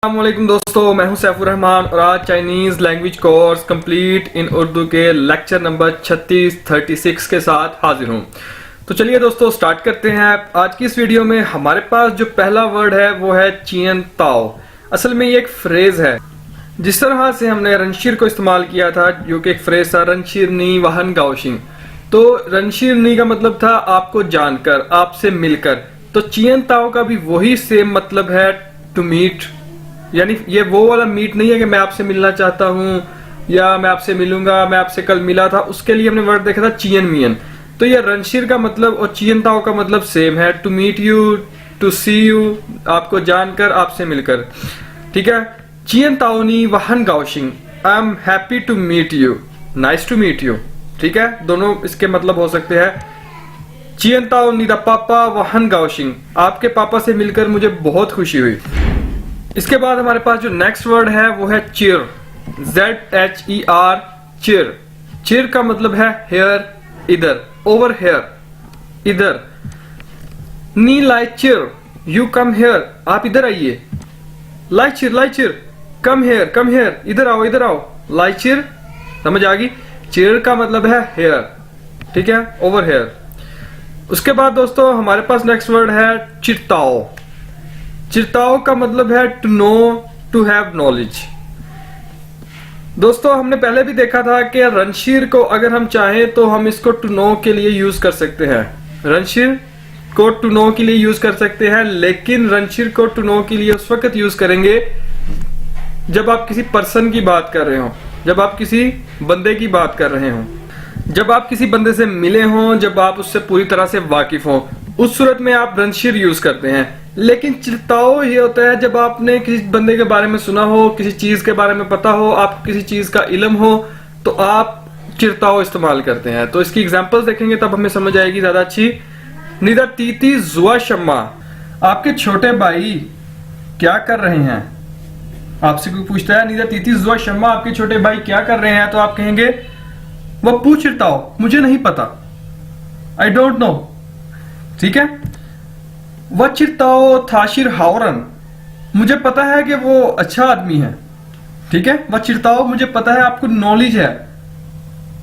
अस्सलामुअलैकुम दोस्तों, मैं हूं सैफुर रहमान और आज Chinese language course complete in Urdu के लेक्चर नंबर 36 के साथ हाजिर हूं। तो चलिए दोस्तों स्टार्ट करते हैं। आज की इस वीडियो में हमारे पास जो पहला वर्ड है वो है चियन ताओ। असल में ये एक फ्रेज है। जिस तरह से हमने रनशीर को इस्तेमाल किया था, जो कि एक फ्रेज था रनशीर नी वाहन गाओशिंग, तो रनशीर नी का मतलब था आपको जानकर, आपसे मिलकर। तो चियन ताओ का भी वही सेम मतलब है, टू मीट। यानी ये वो वाला मीट नहीं है कि मैं आपसे मिलना चाहता हूं या मैं आपसे मिलूंगा, मैं आपसे कल मिला था, उसके लिए हमने वर्ड देखा था चियन मियन। तो ये रनशीर का मतलब और चियन ताओ का मतलब सेम है, to meet you, to see you, आपको जानकर, आपसे मिलकर। ठीक है। चियन ताओ नी वाहन गाओशिंग, I am happy to meet you, nice to meet you. ठीक है, दोनों इसके मतलब हो सकते हैं। चियन ताओ नी दा पापा वाहन गाओशिंग, आपके पापा से मिलकर मुझे बहुत खुशी हुई। इसके बाद हमारे पास जो नेक्स्ट वर्ड है वो है चिर, ZHER, चिर। चिर का मतलब है हेयर, इधर, ओवर हेयर, इधर। नी लाई चिर, यू कम हेयर, आप इधर आइए। लाई चिर, कम हेयर, इधर आओ, इधर आओ। लाई चिर, समझ आ गई। चिर का मतलब है हेयर, ठीक है, ओवर हेयर। उसके बाद दोस्तों हमारे पास नेक्स्ट वर्ड है चिरताओ। चिरताओ का मतलब है to know, to have knowledge. दोस्तों हमने पहले भी देखा था कि रनशीर को अगर हम चाहें तो हम इसको टू नो के लिए यूज कर सकते हैं। रनशीर को टू नो के लिए यूज कर सकते हैं, लेकिन रनशीर को टू नो के लिए उस वक्त यूज करेंगे जब आप किसी पर्सन की बात कर रहे हो, जब आप किसी बंदे की बात कर रहे हो, जब आप किसी बंदे से मिले हों, जब आप उससे पूरी तरह से वाकिफ हो, उस सूरत में आप रनशीर यूज करते हैं। लेकिन चिरताओ ये होता है जब आपने किसी बंदे के बारे में सुना हो, किसी चीज के बारे में पता हो, आपको किसी चीज का इल्म हो, तो आप चिरताओ इस्तेमाल करते हैं। तो इसकी एग्जांपल्स देखेंगे तब हमें समझ आएगी ज्यादा अच्छी। निदा तीती जुआ शम्मा, आपके छोटे भाई क्या कर रहे हैं। आपसे कोई पूछता है निदा तीती जुआ शम्मा, आपके छोटे भाई क्या कर रहे हैं, तो आप कहेंगे वह पूछ चिरताओ, मुझे नहीं पता, आई डोंट नो। ठीक है। वह चिरताओ थाशिर हावरन, मुझे पता है कि वो अच्छा आदमी है। ठीक है। वह चिरताओ, मुझे पता है, आपको नॉलेज है,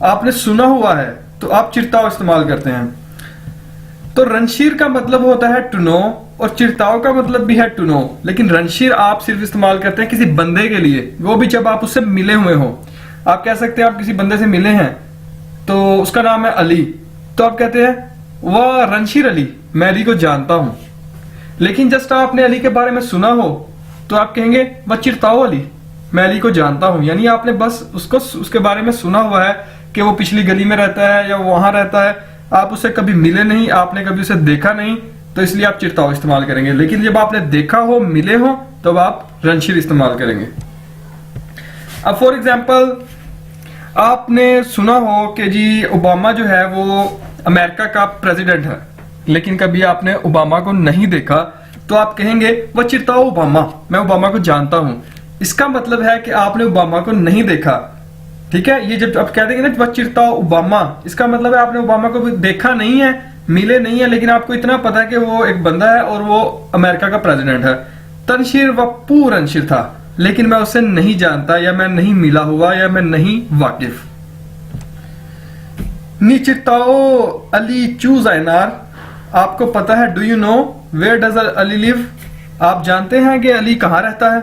आपने सुना हुआ है, तो आप चिरताओ इस्तेमाल करते हैं। तो रनशीर का मतलब होता है टू नो और चिरताओ का मतलब भी है टू नो, लेकिन रनशीर आप सिर्फ इस्तेमाल करते हैं किसी बंदे के लिए, वो भी जब आप उससे मिले हुए हो। आप कह सकते हैं आप किसी बंदे से मिले हैं, तो उसका नाम है अली, तो आप कहते हैं वह रनशीर अली, मैं अली को जानता हूं। लेकिन जस्ट आपने अली के बारे में सुना हो तो आप कहेंगे वह चिरताओ अली, मैं अली को जानता हूं। यानी आपने बस उसको उसके बारे में सुना हुआ है कि वो पिछली गली में रहता है या वो वहां रहता है, आप उससे कभी मिले नहीं, आपने कभी उसे देखा नहीं, तो इसलिए आप चिरताओ इस्तेमाल करेंगे। लेकिन जब आपने देखा हो, मिले हो, तब आप रनशीर इस्तेमाल करेंगे। अब फॉर एग्जाम्पल आपने सुना हो कि जी ओबामा जो है वो अमेरिका का प्रेसिडेंट है, लेकिन कभी आपने ओबामा को नहीं देखा, तो आप कहेंगे वह चिरताओ ओबामा, मैं ओबामा को जानता हूं। इसका मतलब है कि आपने ओबामा को नहीं देखा। ठीक है। ये जब आप कह देंगे ना वह चिरताओ ओबामा, इसका मतलब है आपने ओबामा को देखा नहीं है, मिले नहीं है, लेकिन आपको इतना पता है कि वो एक बंदा है और वो अमेरिका का प्रेसिडेंट है। तनशीर वप्पू रनशीर था, लेकिन मैं उसे नहीं जानता, या मैं नहीं मिला हुआ, या मैं नहीं वाकिफ। नी चिरताओ अली चूज आयनार, आपको पता है, do you know where does Ali live, आप जानते हैं कि अली कहां रहता है।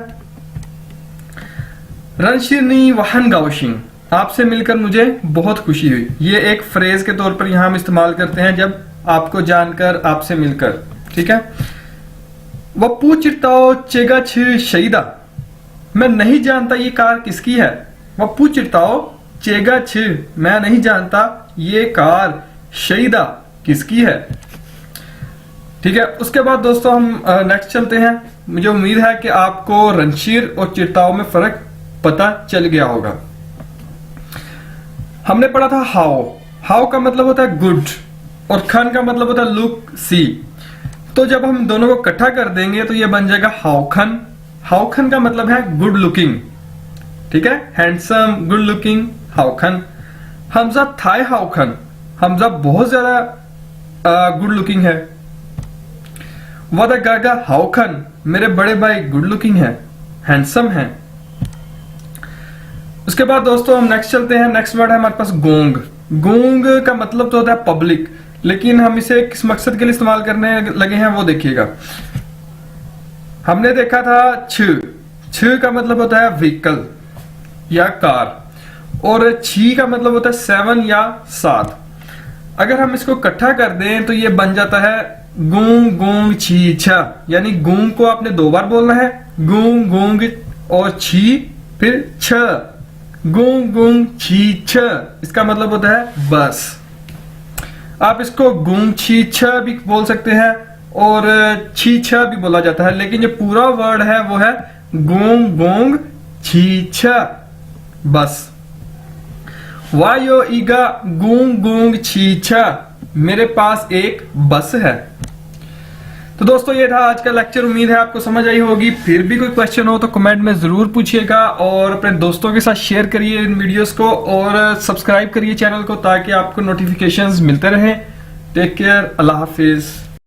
रनशीरनी वाहन गाओशिंग, आपसे मिलकर मुझे बहुत खुशी हुई। ये एक फ्रेज के तौर पर यहां हम इस्तेमाल करते हैं जब आपको जानकर, आपसे मिलकर। ठीक है। वप्पू चिरताओ चेगा छ शहीदा, मैं नहीं जानता ये कार किसकी है। वप्पू चिरताओ चेगा छ, मैं नहीं जानता ये कार शहीदा किसकी है। ठीक है। उसके बाद दोस्तों हम नेक्स्ट चलते हैं। मुझे उम्मीद है कि आपको रनशीर और चिरताओ में फर्क पता चल गया होगा। हमने पढ़ा था हाउ। हाउ का मतलब होता है गुड और खन का मतलब होता है लुक, सी। तो जब हम दोनों को इकट्ठा कर देंगे तो ये बन जाएगा हाउ खन। हाउ खन का मतलब है गुड लुकिंग। ठीक है। हैंडसम, गुड लुकिंग, हाउ खन। हमजा थाई हाउ खन, हमजा बहुत ज्यादा गुड लुकिंग है। वदा गागा हाउ खन, मेरे बड़े भाई गुड लुकिंग है। हैंडसम हैं। उसके बाद दोस्तों हम नेक्स्ट चलते हैं। नेक्स्ट वर्ड है हमारे पास गोंग। गोंग का मतलब तो होता है पब्लिक, लेकिन हम इसे किस मकसद के लिए इस्तेमाल करने लगे हैं वो देखिएगा। हमने देखा था छ का मतलब होता है व्हीकल या कार, और छी का मतलब होता है 7 या 7। अगर हम इसको इकट्ठा कर दें तो ये बन जाता है गूंग गूंग छी छा, यानी गूंग को आपने 2 बार बोलना है, गूंग गूंग और छी फिर छ, गूंग गूंग छी छ। इसका मतलब होता है बस। आप इसको गूंग छी छ भी बोल सकते हैं और छी छ भी बोला जाता है, लेकिन जो पूरा वर्ड है वो है गूंग गूंग छी छ, बस। वायो ईगा गूंग गूंग छी छ, मेरे पास एक बस है। तो दोस्तों ये था आज का लेक्चर। उम्मीद है आपको समझ आई होगी। फिर भी कोई क्वेश्चन हो तो कमेंट में जरूर पूछिएगा और अपने दोस्तों के साथ शेयर करिए इन वीडियोस को और सब्सक्राइब करिए चैनल को ताकि आपको नोटिफिकेशंस मिलते रहें। टेक केयर, अल्लाह हाफिज।